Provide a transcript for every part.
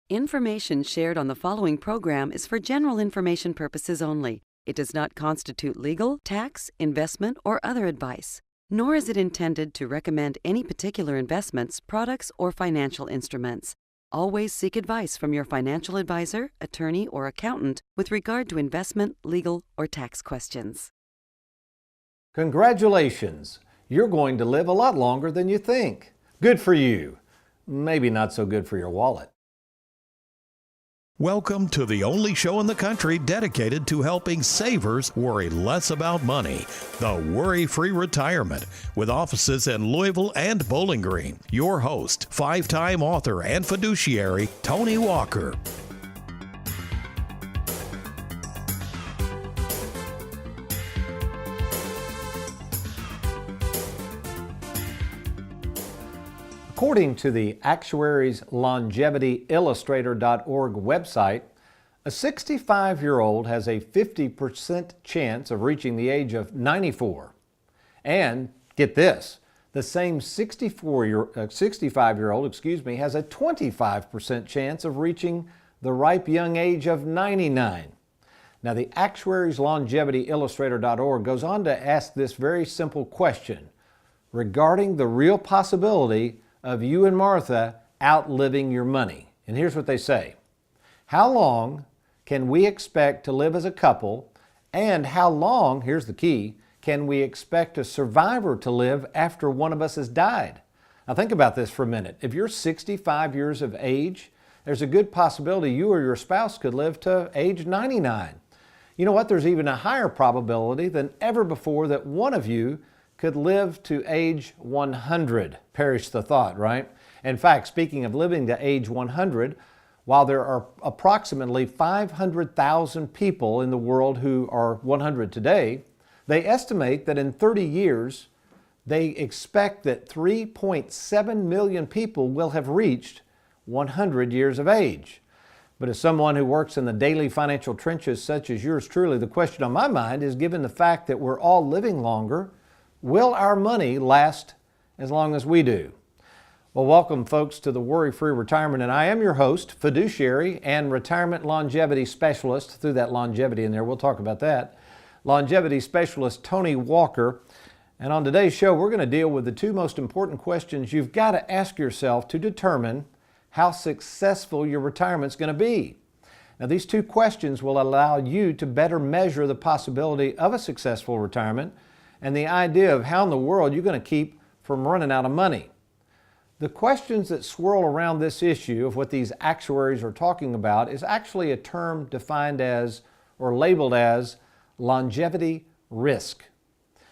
Information shared on the following program is for general information purposes only. It does not constitute legal, tax, investment, or other advice, nor is it intended to recommend any particular investments, products, or financial instruments. Always seek advice from your financial advisor, attorney, or accountant with regard to investment, legal, or tax questions. Congratulations! You're going to live a lot longer than you think. Good for you. Maybe not so good for your wallet. Welcome to the only show in the country dedicated to helping savers worry less about money, the WorryFree Retirement, with offices in Louisville and Bowling Green. Your host, five-time author and fiduciary, Tony Walker. According to the Actuaries Longevity Illustrator.org website, a 65-year-old has a 50% chance of reaching the age of 94. And get this, the same 65-year-old has a 25% chance of reaching the ripe young age of 99. Now, the Actuaries Longevity Illustrator.org goes on to ask this very simple question regarding the real possibility of you and Martha outliving your money. And here's what they say. How long can we expect to live as a couple, and how long, here's the key, can we expect a survivor to live after one of us has died? Now think about this for a minute. If you're 65 years of age, there's a good possibility you or your spouse could live to age 99. You know what? There's even a higher probability than ever before that one of you could live to age 100. Perish the thought, right? In fact, speaking of living to age 100, while there are approximately 500,000 people in the world who are 100 today, they estimate that in 30 years, they expect that 3.7 million people will have reached 100 years of age. But as someone who works in the daily financial trenches such as yours truly, the question on my mind is, given the fact that we're all living longer, will our money last as long as we do? Well, welcome folks to the WorryFree Retirement, and I am your host, fiduciary and retirement longevity specialist. Threw that longevity in there, we'll talk about that. Longevity specialist Tony Walker. And on today's show, we're going to deal with the two most important questions you've got to ask yourself to determine how successful your retirement's going to be. Now, these two questions will allow you to better measure the possibility of a successful retirement and the idea of how in the world you're going to keep from running out of money. The questions that swirl around this issue of what these actuaries are talking about is actually a term defined as, or labeled as, longevity risk.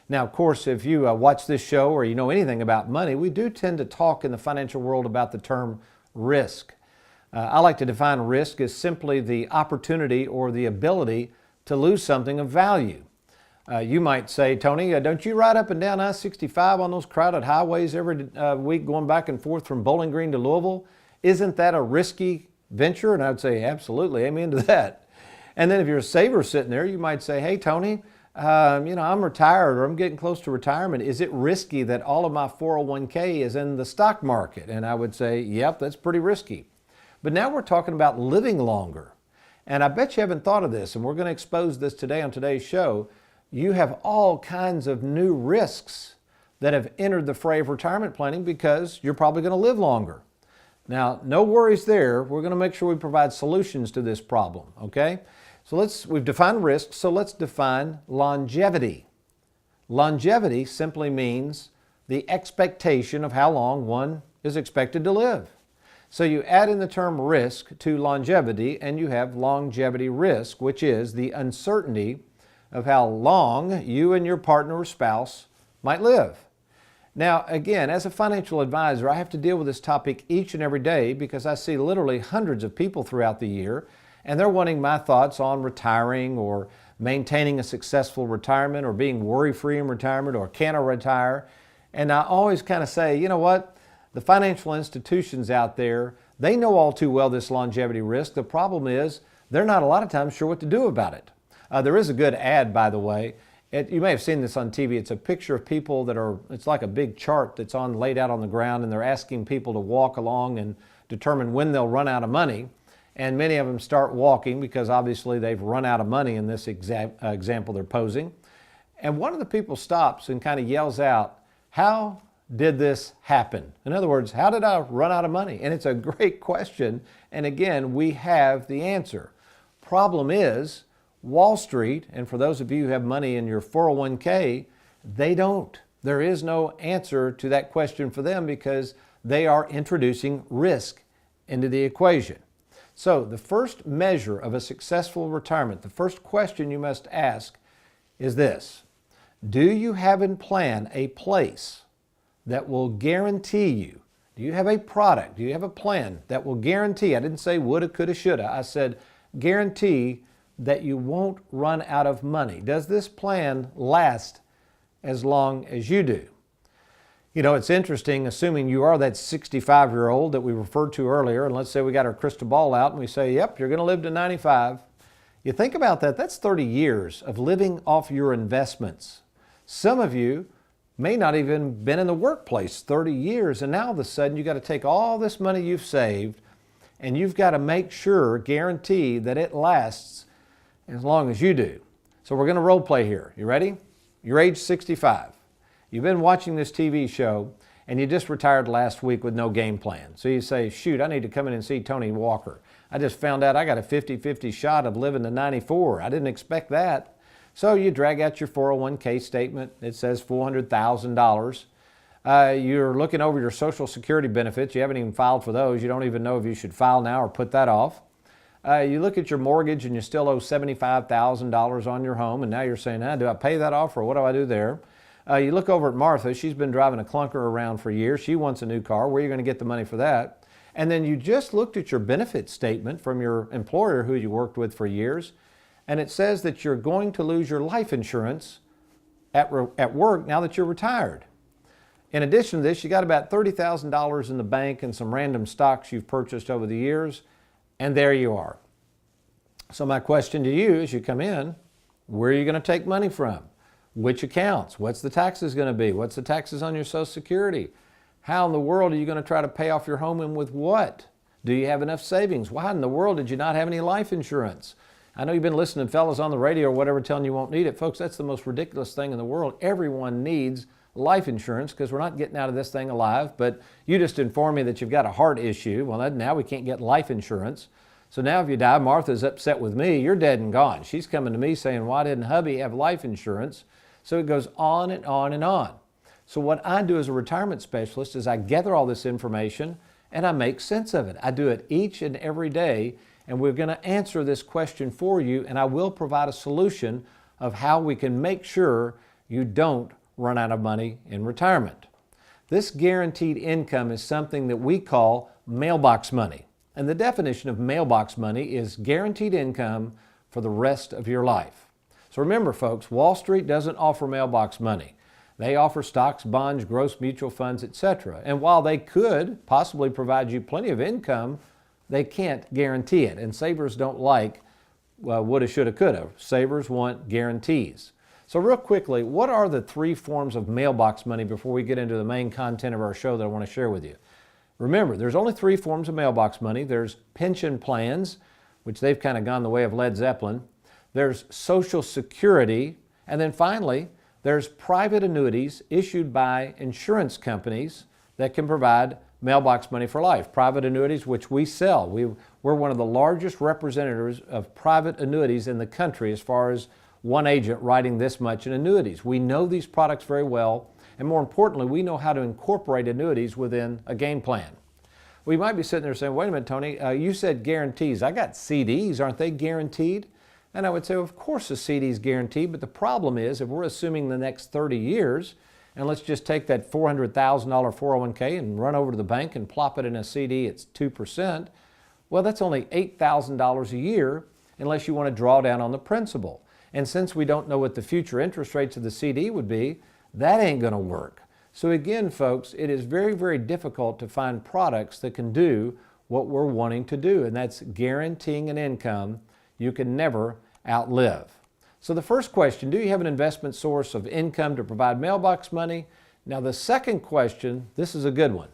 Now, of course, if you watch this show or you know anything about money, we do tend to talk in the financial world about the term risk. I like to define risk as simply the opportunity or the ability to lose something of value. You might say, Tony, don't you ride up and down I-65 on those crowded highways every week going back and forth from Bowling Green to Louisville? Isn't that a risky venture? And I would say, absolutely, amen to that. And then if you're a saver sitting there, you might say, hey, Tony, I'm retired or I'm getting close to retirement. Is it risky that all of my 401k is in the stock market? And I would say, yep, that's pretty risky. But now we're talking about living longer. And I bet you haven't thought of this, and we're going to expose this today on today's show. You have all kinds of new risks that have entered the fray of retirement planning because you're probably going to live longer. Now, no worries there. We're going to make sure we provide solutions to this problem, okay? So we've defined risk, so let's define longevity. Longevity simply means the expectation of how long one is expected to live. So you add in the term risk to longevity and you have longevity risk, which is the uncertainty of how long you and your partner or spouse might live. Now, again, as a financial advisor, I have to deal with this topic each and every day because I see literally hundreds of people throughout the year, and they're wanting my thoughts on retiring or maintaining a successful retirement or being worry-free in retirement or can I retire? And I always kind of say, you know what? The financial institutions out there, they know all too well this longevity risk. The problem is they're not a lot of times sure what to do about it. There is a good ad, by the way. You may have seen this on TV. It's a picture of people it's like a big chart that's laid out on the ground, and they're asking people to walk along and determine when they'll run out of money. and many of them start walking because obviously they've run out of money in this example they're posing. And one of the people stops and kind of yells out, "How did this happen?" In other words, how did I run out of money? And it's a great question. And again, we have the answer. Problem is, Wall Street, and for those of you who have money in your 401k, they don't. There is no answer to that question for them because they are introducing risk into the equation. So the first measure of a successful retirement, the first question you must ask is this: do you have in plan a place that will guarantee you? Do you have a product? Do you have a plan that will guarantee? I didn't say woulda, coulda, shoulda. I said guarantee that you won't run out of money. Does this plan last as long as you do? You know, it's interesting, assuming you are that 65-year-old that we referred to earlier, and let's say we got our crystal ball out and we say, yep, you're going to live to 95. You think about that, that's 30 years of living off your investments. Some of you may not even been in the workplace 30 years, and now all of a sudden you got to take all this money you've saved and you've got to make sure, guarantee that it lasts as long as you do. So we're going to role play here. You ready? You're age 65. You've been watching this TV show and you just retired last week with no game plan. So you say, shoot, I need to come in and see Tony Walker. I just found out I got a 50-50 shot of living to 94. I didn't expect that. So you drag out your 401k statement. It says $400,000. You're looking over your Social Security benefits. You haven't even filed for those. You don't even know if you should file now or put that off. You look at your mortgage and you still owe $75,000 on your home, and now you're saying, do I pay that off or what do I do there? You look over at Martha. She's been driving a clunker around for years. She wants a new car. Where are you going to get the money for that? And then you just looked at your benefit statement from your employer who you worked with for years, and it says that you're going to lose your life insurance at work now that you're retired. In addition to this, you got about $30,000 in the bank and some random stocks you've purchased over the years, and there you are. So my question to you as you come in, where are you going to take money from? Which accounts? What's the taxes going to be? What's the taxes on your Social Security? How in the world are you going to try to pay off your home, and with what? Do you have enough savings? Why in the world did you not have any life insurance? I know you've been listening to fellas on the radio or whatever telling you won't need it. Folks, that's the most ridiculous thing in the world. Everyone needs life insurance because we're not getting out of this thing alive. But you just informed me that you've got a heart issue. Well, now we can't get life insurance. So now if you die, Martha's upset with me. You're dead and gone. She's coming to me saying, why didn't hubby have life insurance? So it goes on and on and on. So what I do as a retirement specialist is I gather all this information and I make sense of it. I do it each and every day, and we're going to answer this question for you, and I will provide a solution of how we can make sure you don't run out of money in retirement. This guaranteed income is something that we call mailbox money. And the definition of mailbox money is guaranteed income for the rest of your life. So remember, folks, Wall Street doesn't offer mailbox money. They offer stocks, bonds, gross mutual funds, etc. And while they could possibly provide you plenty of income, they can't guarantee it. And savers don't like woulda, shoulda, coulda. Savers want guarantees. So real quickly, what are the three forms of mailbox money before we get into the main content of our show that I want to share with you? Remember, there's only three forms of mailbox money. There's pension plans, which they've kind of gone the way of Led Zeppelin. There's Social Security. And then finally, there's private annuities issued by insurance companies that can provide mailbox money for life. Private annuities, which we sell. We're one of the largest representatives of private annuities in the country as far as one agent writing this much in annuities. We know these products very well, and more importantly, we know how to incorporate annuities within a game plan. We might be sitting there saying, wait a minute, Tony, you said guarantees. I got CDs, aren't they guaranteed? And I would say, of course a CD is guaranteed, but the problem is if we're assuming the next 30 years, and let's just take that $400,000 401k and run over to the bank and plop it in a CD, it's 2%, well, that's only $8,000 a year unless you want to draw down on the principal. And since we don't know what the future interest rates of the CD would be, that ain't going to work. So again, folks, it is very, very difficult to find products that can do what we're wanting to do, and that's guaranteeing an income you can never outlive. So the first question, do you have an investment source of income to provide mailbox money? Now the second question, this is a good one.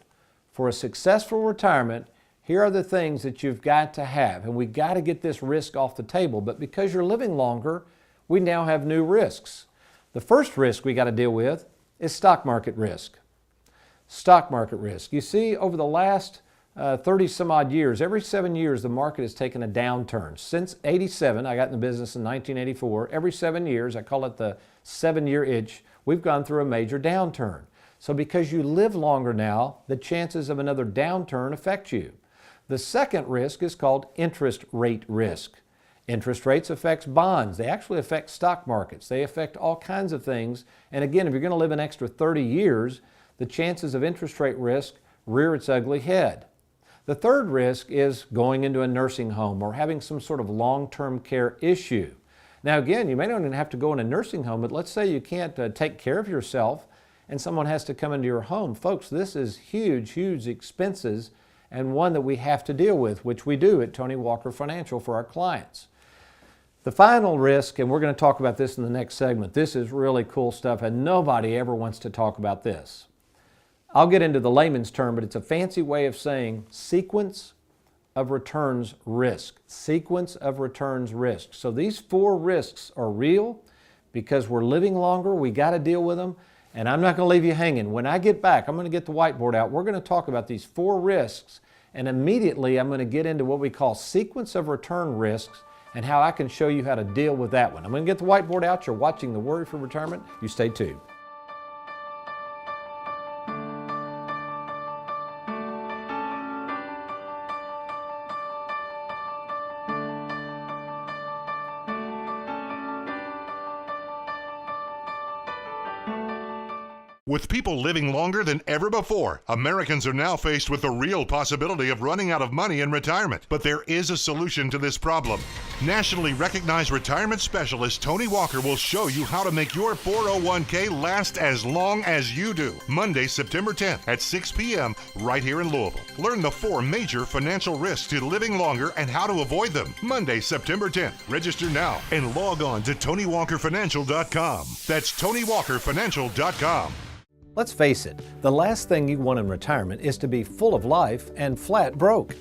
For a successful retirement, Here are the things that you've got to have, and we've got to get this risk off the table. But because you're living longer, we now have new risks. The first risk we got to deal with is stock market risk. Stock market risk. You see, over the last 30 some odd years, every 7 years the market has taken a downturn. Since 87, I got in the business in 1984, every 7 years, I call it the 7-year itch, we've gone through a major downturn. So because you live longer now, the chances of another downturn affect you. The second risk is called interest rate risk. Interest rates affects bonds. They actually affect stock markets. They affect all kinds of things. And again, if you're going to live an extra 30 years, the chances of interest rate risk rear its ugly head. The third risk is going into a nursing home or having some sort of long-term care issue. Now again, you may not even have to go in a nursing home, but let's say you can't take care of yourself and someone has to come into your home. Folks, this is huge, huge expenses, and one that we have to deal with, which we do at Tony Walker Financial for our clients. The final risk, and we're going to talk about this in the next segment, this is really cool stuff and nobody ever wants to talk about this. I'll get into the layman's term, but it's a fancy way of saying sequence of returns risk. Sequence of returns risk. So these 4 risks are real because we're living longer, we got to deal with them, and I'm not going to leave you hanging. When I get back, I'm going to get the whiteboard out. We're going to talk about these 4 risks, and immediately I'm going to get into what we call sequence of return risks and how I can show you how to deal with that one. I'm going to get the whiteboard out. You're watching the WorryFree Retirement. You stay tuned. With people living longer than ever before, Americans are now faced with the real possibility of running out of money in retirement. But there is a solution to this problem. Nationally recognized retirement specialist Tony Walker will show you how to make your 401k last as long as you do. Monday, September 10th at 6 p.m. right here in Louisville. Learn the 4 major financial risks to living longer and how to avoid them. Monday, September 10th. Register now and log on to TonyWalkerFinancial.com. That's TonyWalkerFinancial.com. Let's face it, the last thing you want in retirement is to be full of life and flat broke.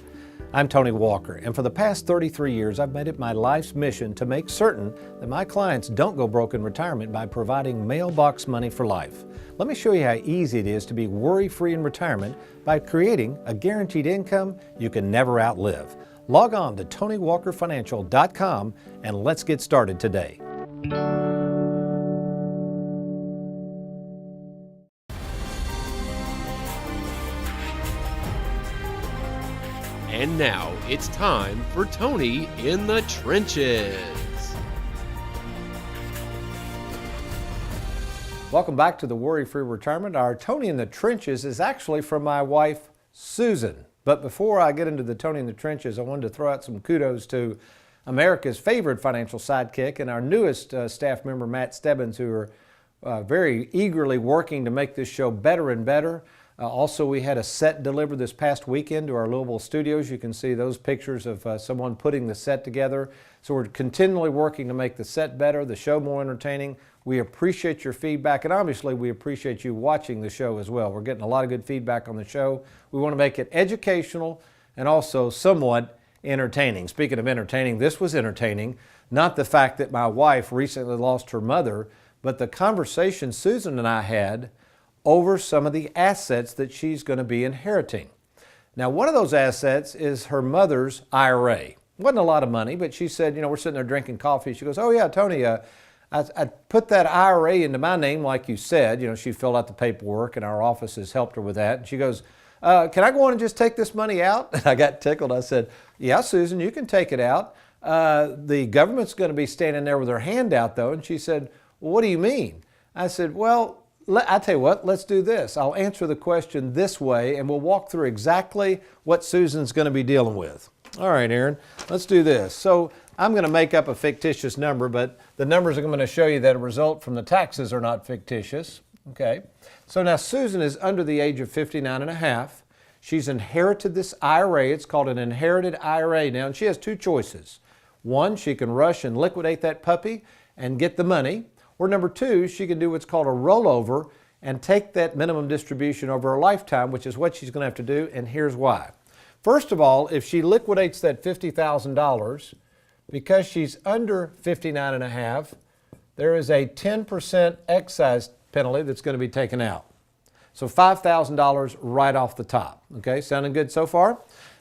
I'm Tony Walker, and for the past 33 years, I've made it my life's mission to make certain that my clients don't go broke in retirement by providing mailbox money for life. Let me show you how easy it is to be worry-free in retirement by creating a guaranteed income you can never outlive. Log on to TonyWalkerFinancial.com and let's get started today. And now it's time for Tony in the Trenches. Welcome back to the Worry-Free Retirement. Our Tony in the Trenches is actually from my wife, Susan. But before I get into the Tony in the Trenches, I wanted to throw out some kudos to America's favorite financial sidekick and our newest staff member, Matt Stebbins, who are very eagerly working to make this show better and better. Also, we had a set delivered this past weekend to our Louisville studios. You can see those pictures of someone putting the set together. So we're continually working to make the set better, the show more entertaining. We appreciate your feedback, and obviously we appreciate you watching the show as well. We're getting a lot of good feedback on the show. We want to make it educational and also somewhat entertaining. Speaking of entertaining, this was entertaining. Not the fact that my wife recently lost her mother, but the conversation Susan and I had over some of the assets that she's going to be inheriting. Now, one of those assets is her mother's IRA. Wasn't a lot of money, but she said, we're sitting there drinking coffee. She goes, oh yeah, Tony, I put that IRA into my name like you said. She filled out the paperwork and our office has helped her with that. And she goes, can I go on and just take this money out? And I got tickled. I said, yeah, Susan, you can take it out. The government's going to be standing there with their hand out though. And she said, well, what do you mean? I said, well, I tell you what, let's do this. I'll answer the question this way and we'll walk through exactly what Susan's going to be dealing with. All right, Aaron, let's do this. So I'm going to make up a fictitious number, but the numbers I'm going to show you that result from the taxes are not fictitious. Okay, so now Susan is under the age of 59 and a half. She's inherited this IRA. It's called an inherited IRA now, and she has 2 choices. One, she can rush and liquidate that puppy and get the money. Or number 2, she can do what's called a rollover and take that minimum distribution over a lifetime, which is what she's going to have to do, and here's why. First of all, if she liquidates that $50,000, because she's under 59.5, there is a 10% excise penalty that's going to be taken out. So $5,000 right off the top. Okay, sounding good so far?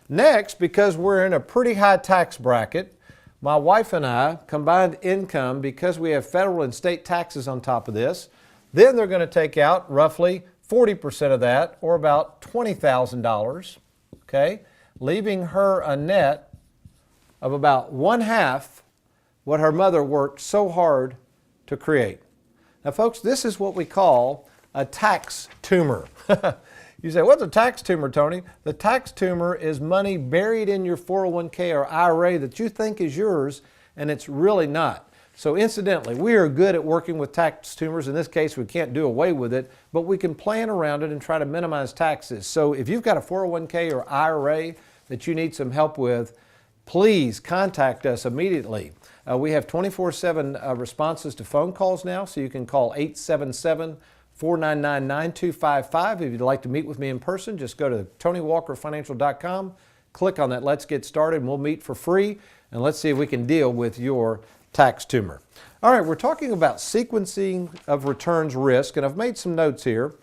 Next, because we're in a pretty high tax bracket, my wife and I, combined income, because we have federal and state taxes on top of this, then they're going to take out roughly 40% of that, or about $20,000, okay, leaving her a net of about 1/2 what her mother worked so hard to create. Now, folks, this is what we call a tax tumor. You say, what's a tax tumor, Tony? The tax tumor is money buried in your 401k or IRA that you think is yours, and it's really not. So incidentally, we are good at working with tax tumors. In this case, we can't do away with it, but we can plan around it and try to minimize taxes. So if you've got a 401k or IRA that you need some help with, please contact us immediately. We have 24/7 responses to phone calls now, so you can call 877-499-9255. If you'd like to meet with me in person, just go to TonyWalkerFinancial.com, click on that Let's Get Started, and we'll meet for free, and let's see if we can deal with your tax tumor. All right, we're talking about sequencing of returns risk, and I've made some notes here.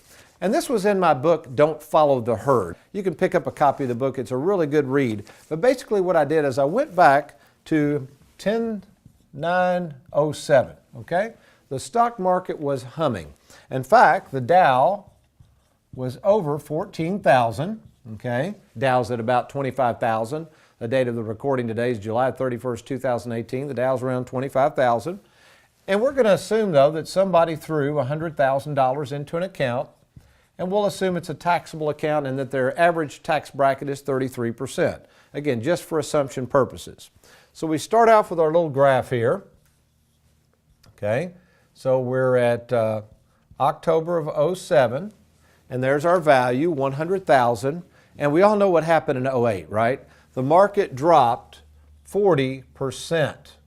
And this was in my book, Don't Follow the Herd. You can pick up a copy of the book. It's a really good read. But basically what I did is I went back to 10/9/07, okay? The stock market was humming. In fact, the Dow was over 14,000, okay? Dow's at about 25,000. The date of the recording today is July 31st, 2018. The Dow's around 25,000. And we're going to assume, though, that somebody threw $100,000 into an account, and we'll assume it's a taxable account and that their average tax bracket is 33%. Again, just for assumption purposes. So we start off with our little graph here. Okay, so we're at October of 07, and there's our value, 100,000. And we all know what happened in 08, right? The market dropped 40%.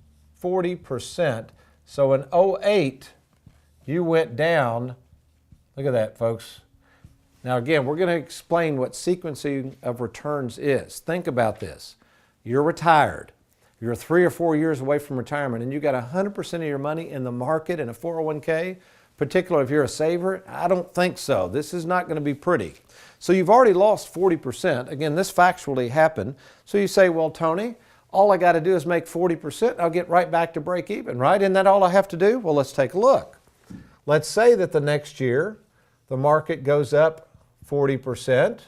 40%. So in 08, you went down. Look at that, folks. Now again, we're going to explain what sequencing of returns is. Think about this. You're retired. You're 3 or 4 years away from retirement, and you got 100% of your money in the market in a 401k, particularly if you're a saver. I don't think so. This is not going to be pretty. So you've already lost 40%. Again, this factually happened. So you say, well, Tony, all I got to do is make 40%. I'll get right back to break even, right? Isn't that all I have to do? Well, let's take a look. Let's say that the next year the market goes up 40%,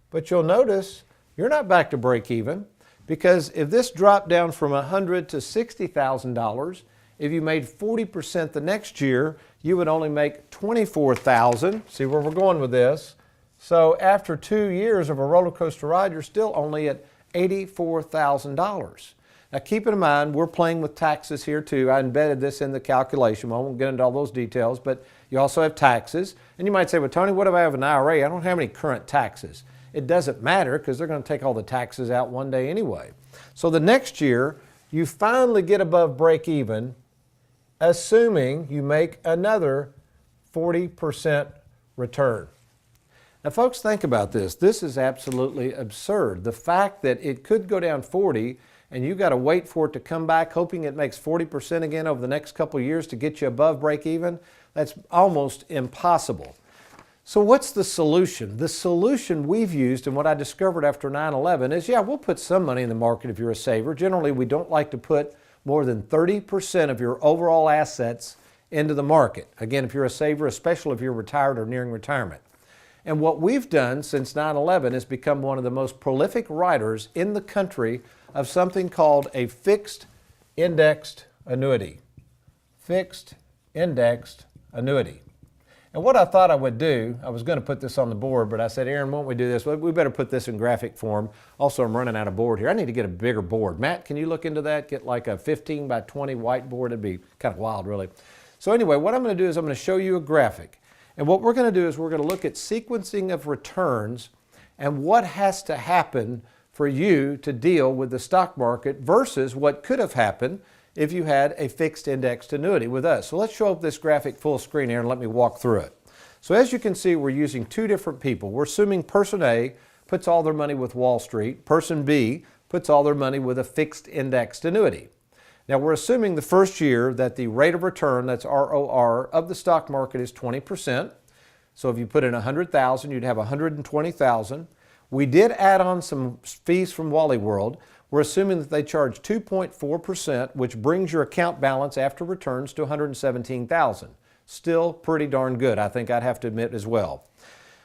but you'll notice you're not back to break even, because if this dropped down from $100,000 to $60,000, if you made 40% the next year, you would only make $24,000. See where we're going with this? So after 2 years of a roller coaster ride, you're still only at $84,000. Now keep in mind, we're playing with taxes here too. I embedded this in the calculation. I won't get into all those details, but you also have taxes. And you might say, well, Tony, what if I have an IRA? I don't have any current taxes. It doesn't matter, because they're going to take all the taxes out one day anyway. So the next year, you finally get above break even, assuming you make another 40% return. Now, folks, think about this. This is absolutely absurd. The fact that it could go down 40 and you got to wait for it to come back, hoping it makes 40% again over the next couple of years to get you above break even, that's almost impossible. So what's the solution? The solution we've used, and what I discovered after 9/11 is, yeah, we'll put some money in the market if you're a saver. Generally, we don't like to put more than 30% of your overall assets into the market. Again, if you're a saver, especially if you're retired or nearing retirement. And what we've done since 9/11 is become one of the most prolific writers in the country of something called a fixed indexed annuity. Fixed indexed annuity. And what I thought I would do, I was going to put this on the board, but I said, Aaron, won't we do this? Well, we better put this in graphic form. Also, I'm running out of board here. I need to get a bigger board. Matt, can you look into that? Get like a 15 by 20 whiteboard. It'd be kind of wild, really. So anyway, what I'm going to do is I'm going to show you a graphic. And what we're going to do is we're going to look at sequencing of returns and what has to happen for you to deal with the stock market versus what could have happened if you had a fixed indexed annuity with us. So let's show up this graphic full screen here and let me walk through it. So as you can see, we're using two different people. We're assuming person A puts all their money with Wall Street. Person B puts all their money with a fixed indexed annuity. Now we're assuming the first year that the rate of return, that's ROR, of the stock market is 20%. So if you put in $100,000, you'd have $120,000. We did add on some fees from Wally World. We're assuming that they charge 2.4%, which brings your account balance after returns to $117,000. Still pretty darn good, I think I'd have to admit as well.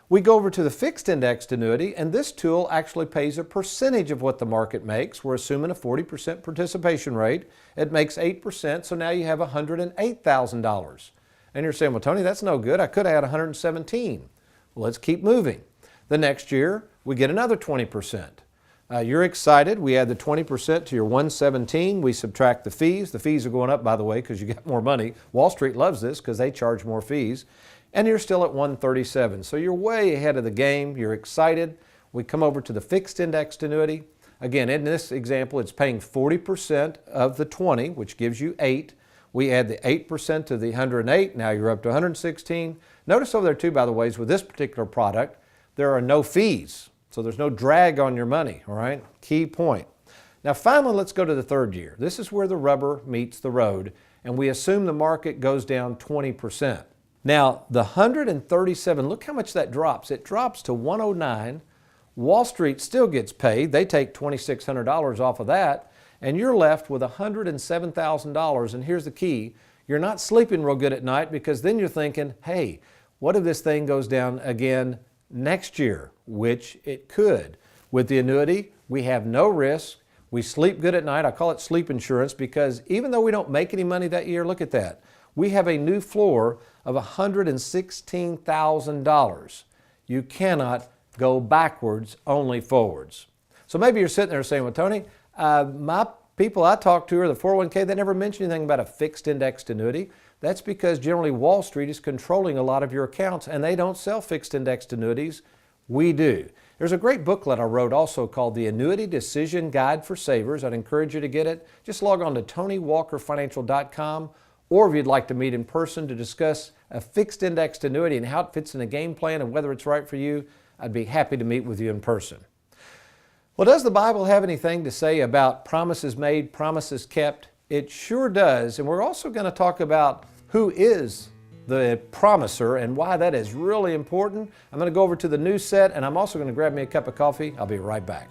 We go over to the fixed indexed annuity, and this tool actually pays a percentage of what the market makes. We're assuming a 40% participation rate. It makes 8%, so now you have $108,000. And you're saying, well, Tony, that's no good. I could have had $117,000. Well, let's keep moving. The next year, we get another 20%. You're excited. We add the 20% to your $117,000. We subtract the fees. The fees are going up, by the way, because you get more money. Wall Street loves this because they charge more fees. And you're still at $137,000. So you're way ahead of the game. You're excited. We come over to the fixed indexed annuity. Again, in this example, it's paying 40% of the 20, which gives you 8. We add the 8% to the 108. Now you're up to 116. Notice over there too, by the way, is with this particular product, there are no fees. So there's no drag on your money, all right? Key point. Now finally, let's go to the third year. This is where the rubber meets the road, and we assume the market goes down 20%. Now the 137, look how much that drops. It drops to 109. Wall Street still gets paid. They take $2,600 off of that, and you're left with $107,000. And here's the key. You're not sleeping real good at night because then you're thinking, hey, what if this thing goes down again next year, which it could. With the annuity, we have no risk. We sleep good at night. I call it sleep insurance because even though we don't make any money that year, look at that. We have a new floor of $116,000. You cannot go backwards, only forwards. So maybe you're sitting there saying, well, Tony, my people I talk to are the 401k, they never mention anything about a fixed indexed annuity. That's because generally Wall Street is controlling a lot of your accounts and they don't sell fixed indexed annuities. We do. There's a great booklet I wrote also called The Annuity Decision Guide for Savers. I'd encourage you to get it. Just log on to TonyWalkerFinancial.com, or if you'd like to meet in person to discuss a fixed indexed annuity and how it fits in a game plan and whether it's right for you, I'd be happy to meet with you in person. Well, does the Bible have anything to say about promises made, promises kept? It sure does. And we're also going to talk about who is the promiser and why that is really important. I'm going to go over to the news set, and I'm also going to grab me a cup of coffee. I'll be right back.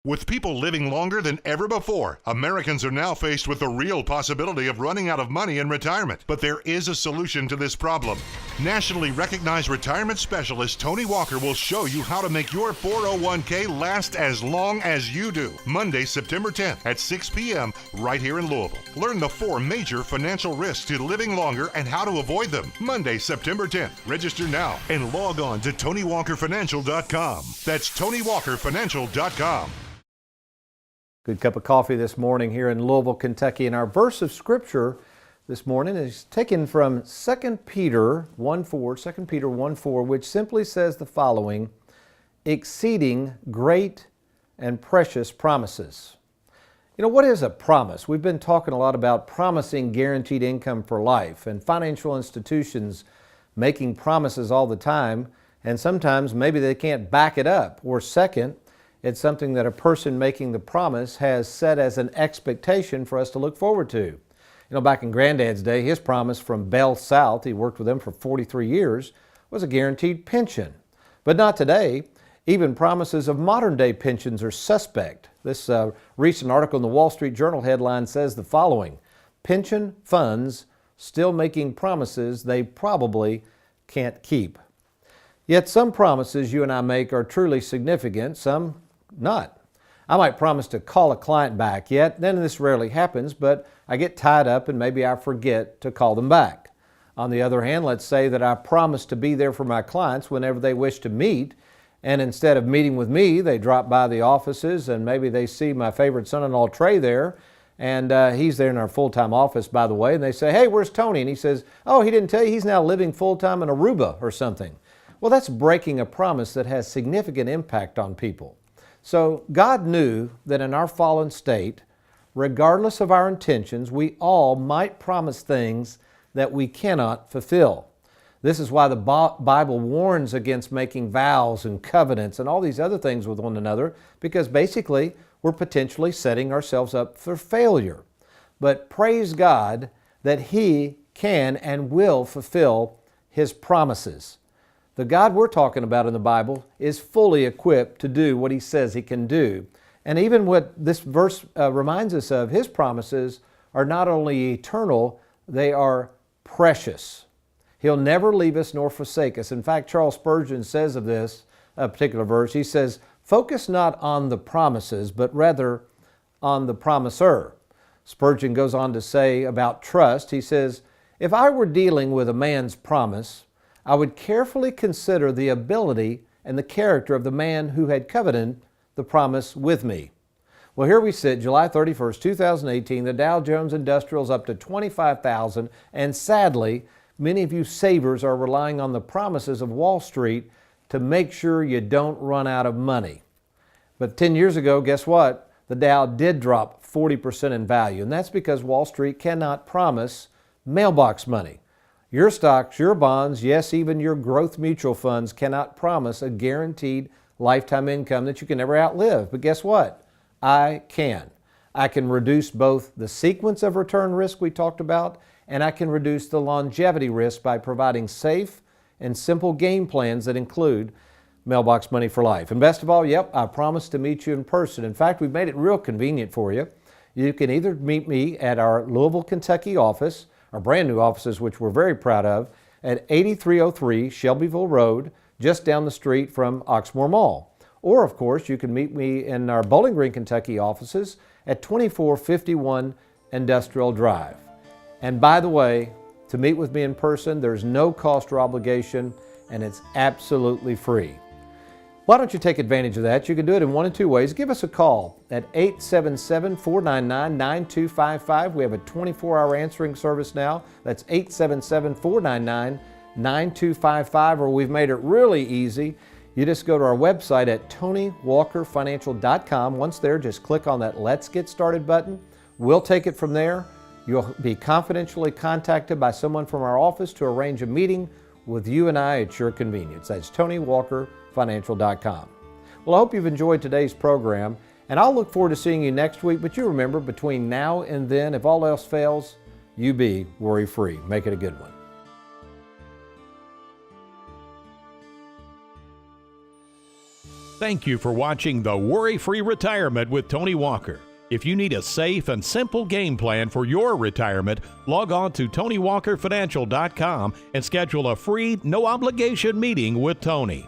With people living longer than ever before, Americans are now faced with the real possibility of running out of money in retirement. But there is a solution to this problem. Nationally recognized retirement specialist Tony Walker will show you how to make your 401k last as long as you do. Monday, September 10th at 6 p.m. right here in Louisville. Learn the 4 major financial risks to living longer and how to avoid them. Monday, September 10th. Register now and log on to TonyWalkerFinancial.com. That's TonyWalkerFinancial.com. Good cup of coffee this morning here in Louisville, Kentucky. And our verse of Scripture this morning is taken from 2 Peter 1:4, which simply says the following: exceeding great and precious promises. You know, what is a promise? We've been talking a lot about promising guaranteed income for life and financial institutions making promises all the time, and sometimes maybe they can't back it up. Or second, it's something that a person making the promise has set as an expectation for us to look forward to. You know, back in Granddad's day, his promise from Bell South, he worked with them for 43 years, was a guaranteed pension. But not today. Even promises of modern day pensions are suspect. This recent article in the Wall Street Journal headline says the following: pension funds still making promises they probably can't keep. Yet some promises you and I make are truly significant, some not. I might promise to call a client back, yet then this rarely happens, but I get tied up and maybe I forget to call them back. On the other hand, let's say that I promise to be there for my clients whenever they wish to meet, and instead of meeting with me, they drop by the offices and maybe they see my favorite son-in-law Trey there, and he's there in our full-time office, by the way, and they say, hey, where's Tony? And he says, oh, he didn't tell you he's now living full-time in Aruba or something. Well, that's breaking a promise that has significant impact on people. So God knew that in our fallen state, regardless of our intentions, we all might promise things that we cannot fulfill. This is why the Bible warns against making vows and covenants and all these other things with one another, because basically we're potentially setting ourselves up for failure. But praise God that He can and will fulfill His promises. The God we're talking about in the Bible is fully equipped to do what He says He can do. And even what this verse reminds us of, His promises are not only eternal, they are precious. He'll never leave us nor forsake us. In fact, Charles Spurgeon says of this particular verse, he says, focus not on the promises, but rather on the promiser. Spurgeon goes on to say about trust, he says, if I were dealing with a man's promise, I would carefully consider the ability and the character of the man who had covenanted the promise with me. Well, here we sit, July 31st, 2018, the Dow Jones Industrial is up to 25,000, and sadly, many of you savers are relying on the promises of Wall Street to make sure you don't run out of money. But 10 years ago, guess what? The Dow did drop 40% in value, and that's because Wall Street cannot promise mailbox money. Your stocks, your bonds, yes, even your growth mutual funds cannot promise a guaranteed lifetime income that you can never outlive. But guess what? I can. I can reduce both the sequence of return risk we talked about, and I can reduce the longevity risk by providing safe and simple game plans that include mailbox money for life. And best of all, yep, I promise to meet you in person. In fact, we've made it real convenient for you. You can either meet me at our Louisville, Kentucky office, our brand new offices, which we're very proud of, at 8303 Shelbyville Road, just down the street from Oxmoor Mall. Or, of course, you can meet me in our Bowling Green, Kentucky offices at 2451 Industrial Drive. And by the way, to meet with me in person, there's no cost or obligation, and it's absolutely free. Why don't you take advantage of that? You can do it in one of two ways. Give us a call at 877-499-9255. We have a 24-hour answering service now. That's 877-499-9255, or we've made it really easy. You just go to our website at TonyWalkerFinancial.com. Once there, just click on that Let's Get Started button. We'll take it from there. You'll be confidentially contacted by someone from our office to arrange a meeting with you and I at your convenience. That's TonyWalkerFinancial.com. Well, I hope you've enjoyed today's program, and I'll look forward to seeing you next week. But you remember, between now and then, if all else fails, you be worry-free. Make it a good one. Thank you for watching the Worry-Free Retirement with Tony Walker. If you need a safe and simple game plan for your retirement, log on to TonyWalkerFinancial.com and schedule a free, no-obligation meeting with Tony.